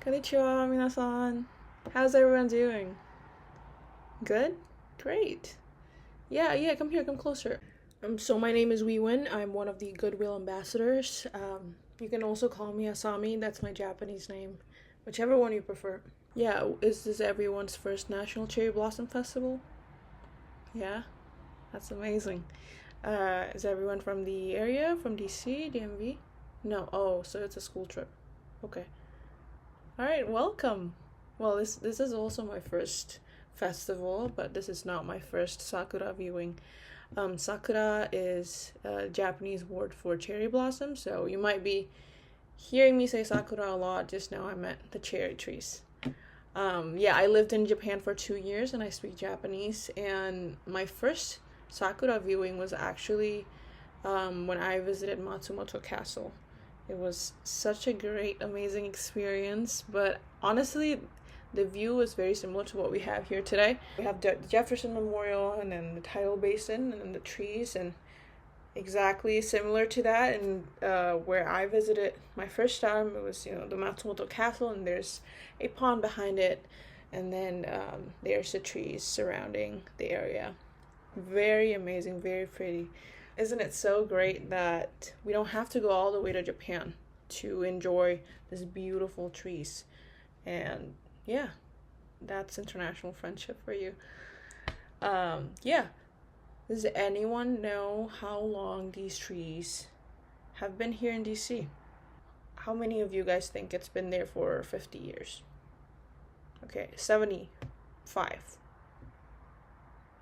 Konnichiwa, minasan. How's everyone doing? Good? Great. Yeah, come here, come closer. So my name is Wiwin. I'm one of the Goodwill ambassadors. You can also call me Asami, that's my Japanese name. Whichever one you prefer. Yeah, is this everyone's first National Cherry Blossom Festival? Yeah, that's amazing. Is everyone from the area, from DC, DMV? No, oh, so it's a school trip. Okay. All right, welcome. Well, this is also my first festival, but this is not my first sakura viewing. Sakura is a Japanese word for cherry blossom, so you might be hearing me say sakura a lot. Just now I meant the cherry trees. Yeah, I lived in Japan for 2 years and I speak Japanese, and my first sakura viewing was actually when I visited Matsumoto Castle. It was such a great, amazing experience, but honestly, the view was very similar to what we have here today. We have the Jefferson Memorial and then the tidal basin and then the trees, and exactly similar to that. And where I visited my first time, it was the Matsumoto Castle, and there's a pond behind it, and then there's the trees surrounding the area. Very amazing, very pretty. Isn't it so great that we don't have to go all the way to Japan to enjoy these beautiful trees? And yeah, that's international friendship for you. Yeah. Does anyone know how long these trees have been here in DC? How many of you guys think it's been there for 50 years? Okay, 75.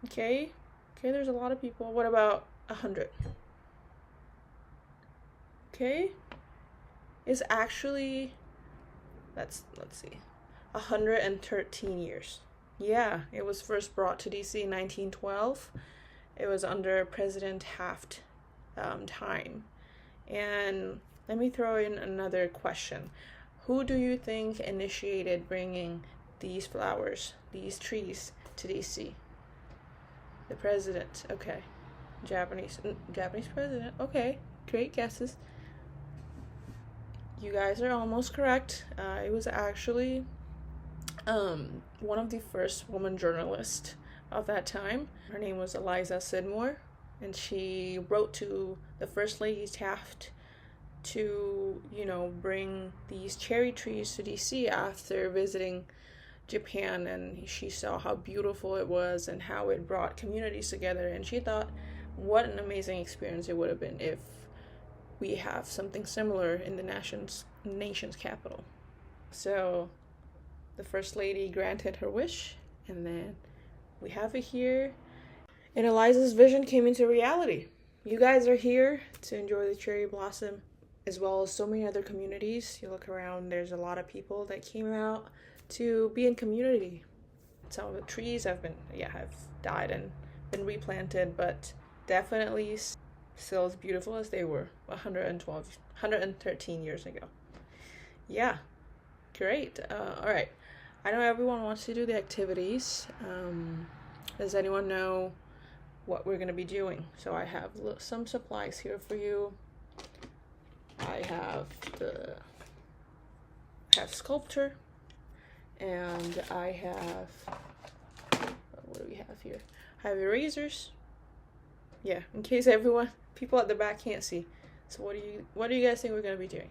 Okay, there's a lot of people. What about 100? Okay, it's actually, let's see, 113 years. Yeah, it was first brought to DC in 1912. It was under President Taft time. And let me throw in another question. Who do you think initiated bringing these flowers, these trees to DC? The president. Okay. Japanese president. Okay, great guesses. You guys are almost correct. It was actually one of the first woman journalists of that time. Her name was Eliza Sidmore, and she wrote to the First Lady Taft to, bring these cherry trees to DC after visiting Japan, and she saw how beautiful it was and how it brought communities together, and she thought what an amazing experience it would have been if we have something similar in the nation's capital. So the First Lady granted her wish, and then we have it here. And Eliza's vision came into reality. You guys are here to enjoy the cherry blossom, as well as so many other communities. You look around, there's a lot of people that came out to be in community. Some of the trees have died and been replanted, but definitely still as beautiful as they were 113 years ago. Yeah, great. All right. I know everyone wants to do the activities. Does anyone know what we're going to be doing? So I have some supplies here for you. I have sculpture, and I have, what do we have here? I have erasers. Yeah, in case people at the back can't see. So what do you guys think we're going to be doing?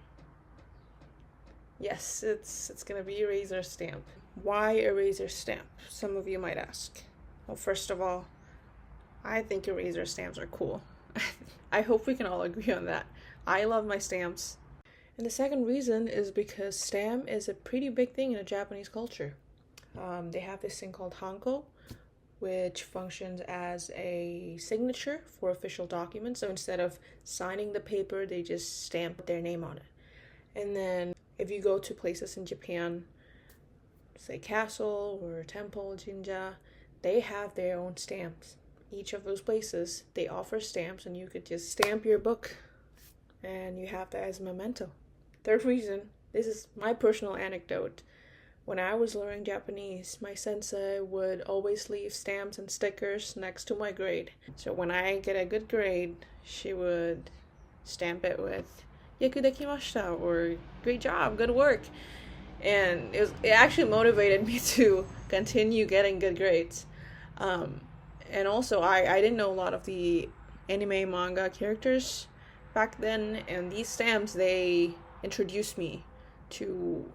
Yes, it's going to be eraser stamp. Why eraser stamp? Some of you might ask. Well, first of all, I think eraser stamps are cool. I hope we can all agree on that. I love my stamps. And the second reason is because stamp is a pretty big thing in a Japanese culture. They have this thing called hanko, which functions as a signature for official documents. So instead of signing the paper, they just stamp their name on it. And then if you go to places in Japan, say castle or temple, jinja, they have their own stamps. Each of those places, they offer stamps, and you could just stamp your book and you have that as a memento. Third reason, this is my personal anecdote. When I was learning Japanese, my sensei would always leave stamps and stickers next to my grade. So when I get a good grade, she would stamp it with "Yaku dekimashita" or "Great job, good work." and it actually motivated me to continue getting good grades. Um, and also, I didn't know a lot of the anime manga characters back then, and these stamps, they introduced me to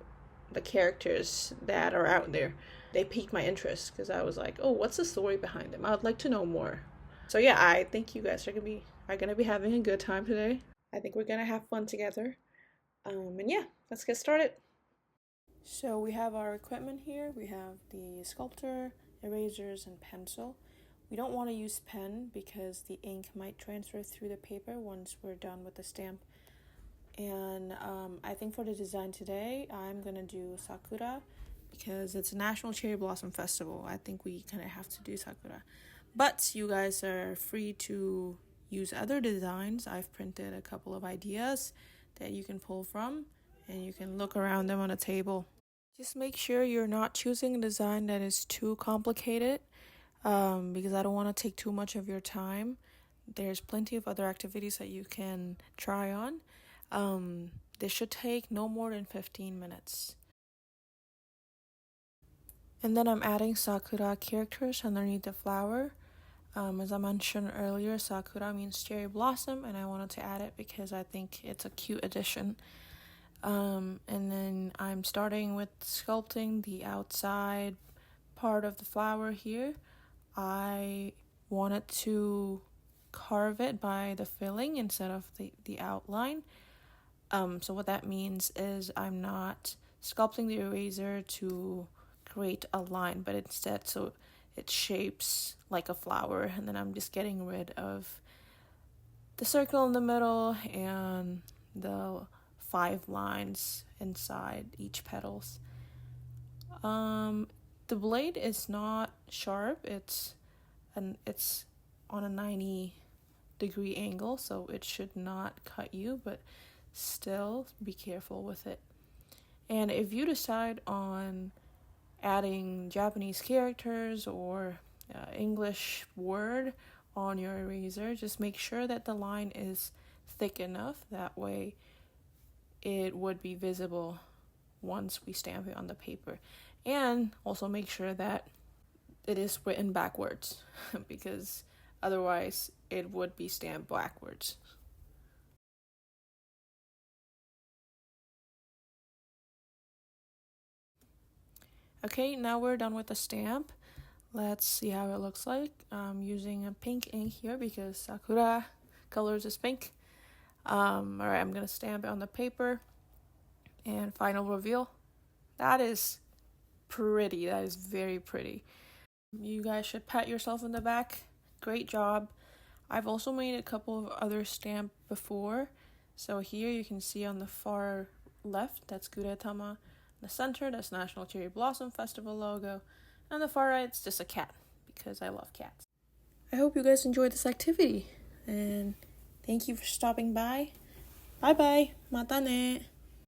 the characters that are out there. They piqued my interest because I was like, oh, what's the story behind them? I would like to know more. So yeah, I think you guys are gonna be having a good time today. I think we're gonna have fun together. And yeah, let's get started. So we have our equipment here. We have the sculptor, erasers, and pencil. We don't want to use pen because the ink might transfer through the paper once we're done with the stamp. And I think for the design today, I'm gonna do Sakura because it's a National Cherry Blossom Festival. I think we kind of have to do Sakura. But you guys are free to use other designs. I've printed a couple of ideas that you can pull from, and you can look around them on a table. Just make sure you're not choosing a design that is too complicated, because I don't want to take too much of your time. There's plenty of other activities that you can try on. This should take no more than 15 minutes. And then I'm adding Sakura characters underneath the flower. As I mentioned earlier, Sakura means cherry blossom, and I wanted to add it because I think it's a cute addition. And then I'm starting with sculpting the outside part of the flower here. I wanted to carve it by the filling instead of the outline. So what that means is I'm not sculpting the eraser to create a line, but instead so it shapes like a flower, and then I'm just getting rid of the circle in the middle and the 5 lines inside each petals. The blade is not sharp. It's on a 90-degree angle, so it should not cut you, but still be careful with it. And if you decide on adding Japanese characters or English word on your eraser, just make sure that the line is thick enough. That way it would be visible once we stamp it on the paper. And also make sure that it is written backwards because otherwise it would be stamped backwards. Okay, now we're done with the stamp. Let's see how it looks like. I'm using a pink ink here because Sakura colors is pink. Alright, I'm gonna stamp it on the paper. And final reveal. That is pretty. That is very pretty. You guys should pat yourself on the back. Great job. I've also made a couple of other stamps before. So here you can see on the far left, that's Gudetama. The center, that's National Cherry Blossom Festival logo. And the far right, it's just a cat because I love cats. I hope you guys enjoyed this activity. And thank you for stopping by. Bye bye. Mata ne.